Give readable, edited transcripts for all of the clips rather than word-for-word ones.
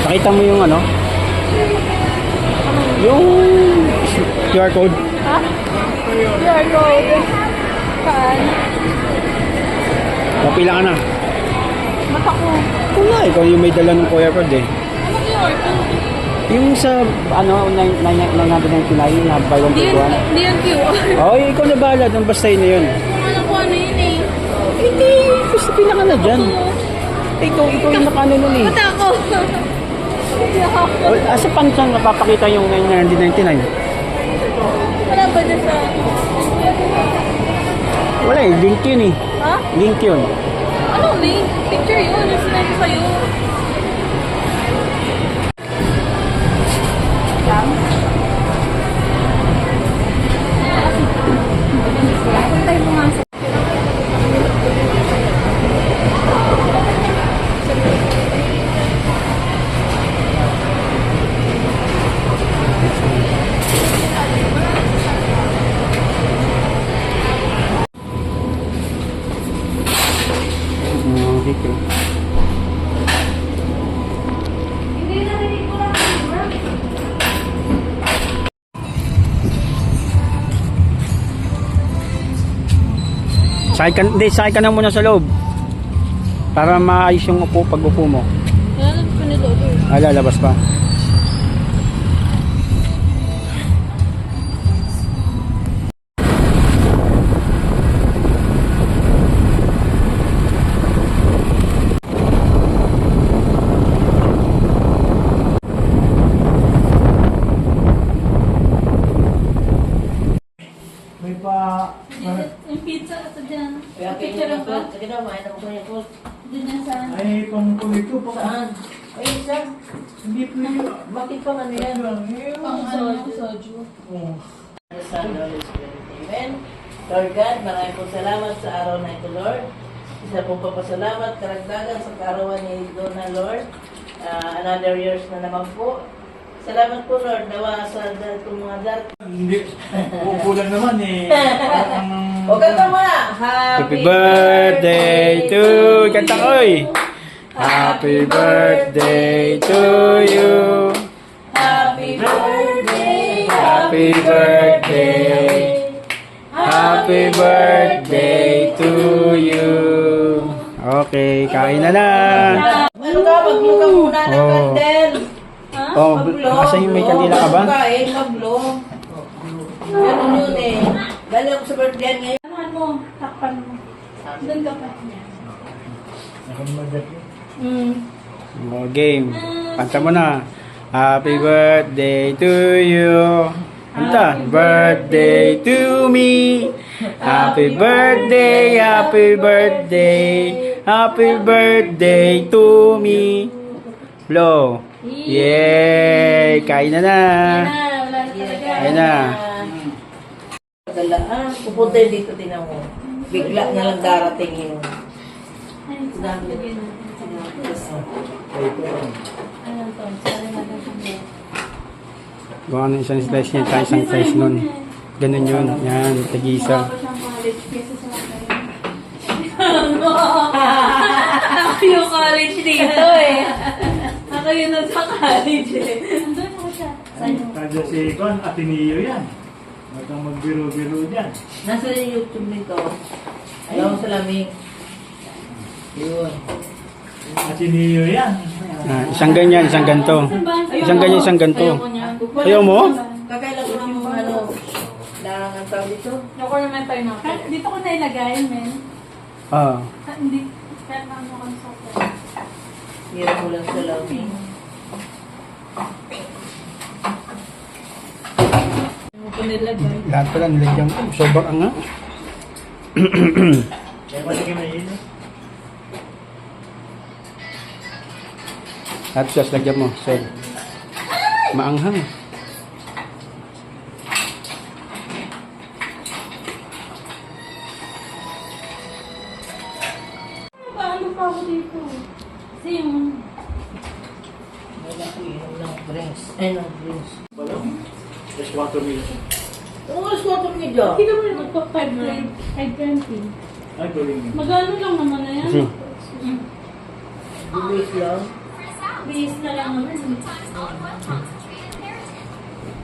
Nakita mo yung ano? Yung QR code. Ha? QR code. Saan? Kapila ka na. Mata ko. Wala, ikaw yung may dala ng QR code eh. Ano QR code? Yung sa, ano, 999 na buy one take one. Hindi yan QR. Oo, ikaw na bahala. Nung basta yun na yun. Alam ko ano yun eh. Hindi, kasi pila ka na dyan. Ikaw yung nakano nun eh. Mata ko. Asa pansang napapakita yung 999? Wala ba dyan sa... Wala eh, link yun eh. Ha? Link yun. Ano link? Picture yun. Yung sinabi sa'yo. Lang? Puntay mo nga sa... Dito. Sakay ka na muna sa loob. Para maayos yung pag-upo mo. Lalabas pa nito. Lalabas pa. Yung pizza ito dyan. Picture lang ba? Sige daw, mahal ako yung post. Dyan yan saan? Ay, pangkulito pa. Saan? Ay, saan? Hindi po yun. Bakit pa man yan? Pang ano, soju. Son, Holy Spirit. Amen. Lord God, maraming pong salamat sa araw na ito, Lord. Isa pong papasalamat, karagdagan sa kaarawan ni Donna, Lord. Another years na naman po. Salamat po, Lord. Nawa sa itong mga dark. Hindi. Upo lang naman eh. O, kanta mo na! Happy birthday to kanta ko eh. Happy birthday to you. Happy birthday! Happy birthday. Happy birthday to you. Okay, kain na lang. Ano ka? Magluka muna ng Oh. candle. Oh, Maglo. asa yung may kandila ka ba? Kain, maglo. Ganun yun eh. Dali ako sa birthday ngayon. Ano mo? Takpan mo. Doon ka pa. More game. Kanta mo na. Happy birthday to you. Kanta. Birthday to me. Happy birthday, happy birthday. Happy birthday to me. Blow. Yay! Kain na na. Wala na talaga. Kain na. Dalaan. Pupunta yun dito din ako. Bigla na lang darating yun. Ay, lagyan natin. Ayan to. Sorry na lang. Kung ano isang slice niya, tayo isang slice nun. Ganun yun. Yan, tag-isa. Wala pa siyang college kesa sa akin. Ako yung college dito eh. Ako yun sa college eh. Nandun ako siya. Saan yung? Kada si Kon, Ateneo yan. Huwag kang magbiro-biro dyan. Nasa yung YouTube nito. Ayaw ko sa lamig. Yun. Ateneo yan. Isang ganyan, isang ganto. Isang ganyan, isang ganto. Ayoko niya. Ayaw mo? Kakailan ko lang yung ano. Lang ang tawag dito. Ayoko naman pineapple. Dito ko nailagay, men. Ah. Hindi. Kaya na ano kang sopa. Hirap mo lang sa lamig. Ano ko nilagay? Lahat pala nilagyan ko. Sobrang anga. Kaya maligay na yun eh. At just lagyan mo. Sel. Maanghang. Paano pa ako dito? Kasi yung... Wala ko inom ng drinks. Ay, ng drinks. Just 4 minutes. Oo, mas 4 medyo. Hindi naman ito pa 520. Ay, tuloy mo. Magano lang naman na yan. Kasi, Bilis lang. Please na lang naman.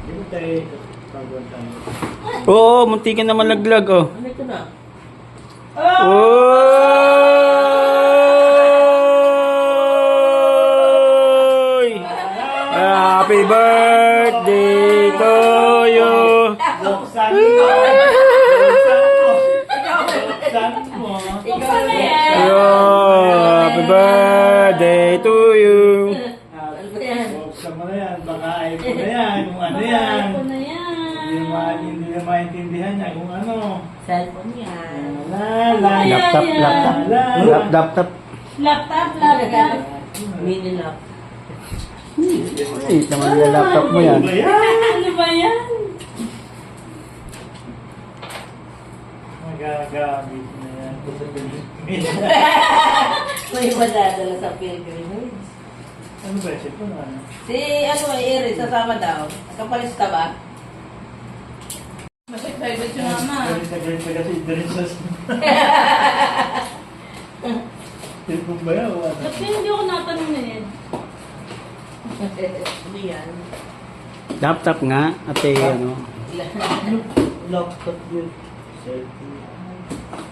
Di ba tayo pagod tayo? Oo, muntikan na malaglag, oh. Ano ito na? Oy! Happy birthday to you! Buksan mo! Buksan mo! Buksan na yan. Yo, happy birthday to you! Ano ba yan? Buksan mo na yan. Baka iPhone na yan. Kung ano yan. Ako na yan. Hindi na maintindihan niya kung ano. Cellphone yan. Laptop, laptop. Laptop. Laptop. Mini lap. Ay, naman yung laptop mo yan. Ano ba yan? Ano ba yan? Magagamit na yan. May madadala sa pilgrimage. Ano ba siya ito? Ano? Si ano ay Iris, sasama daw. Kapalis ka ba? Masay-private si mama. Galit na kasi Idrisas. Cellphone ba yan? O ano? Ba't kaya hindi ako natanong na yan? Ano yan? Laptop nga, ate, ano. Laptop yun. Cellphone.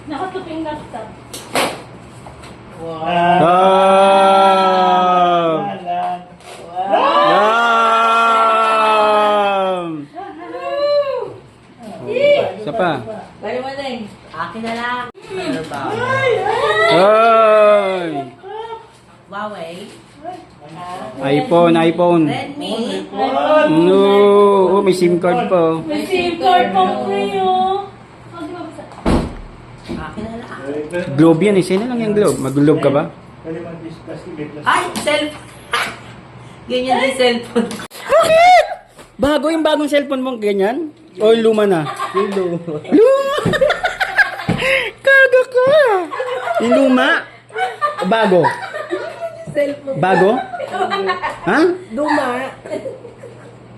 Nakatuping laptop. Wow. Wow! Alan. Wow. Yum! Isa pa. Kaya mo na eh. Akin na lang. Ano ba? Oy! Huawei. iPhone, iPhone. Redmi. No, oh, may SIM card pa. Oh. May SIM card pang free, oh. Oh, di ba basta? Akin na lang. Globe yan eh. Sino lang yung globe? Mag-globe ka ba? Kaliman plastic, may plastic. Ay! Cellphone! Ganyan din cellphone. Bago yung bagong cellphone mo, ganyan? O luma na? Yung luma. Luma! Kaga ka! Yung luma? Bago? Cellphone. Bago? Ha? Luma.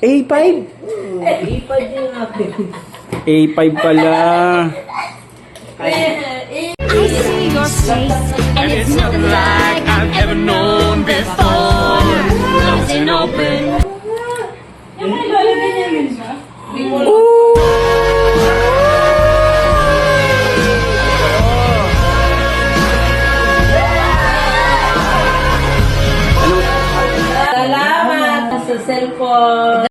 A5? Ipad din natin. A5 pala. I see your face, and it's not a lie.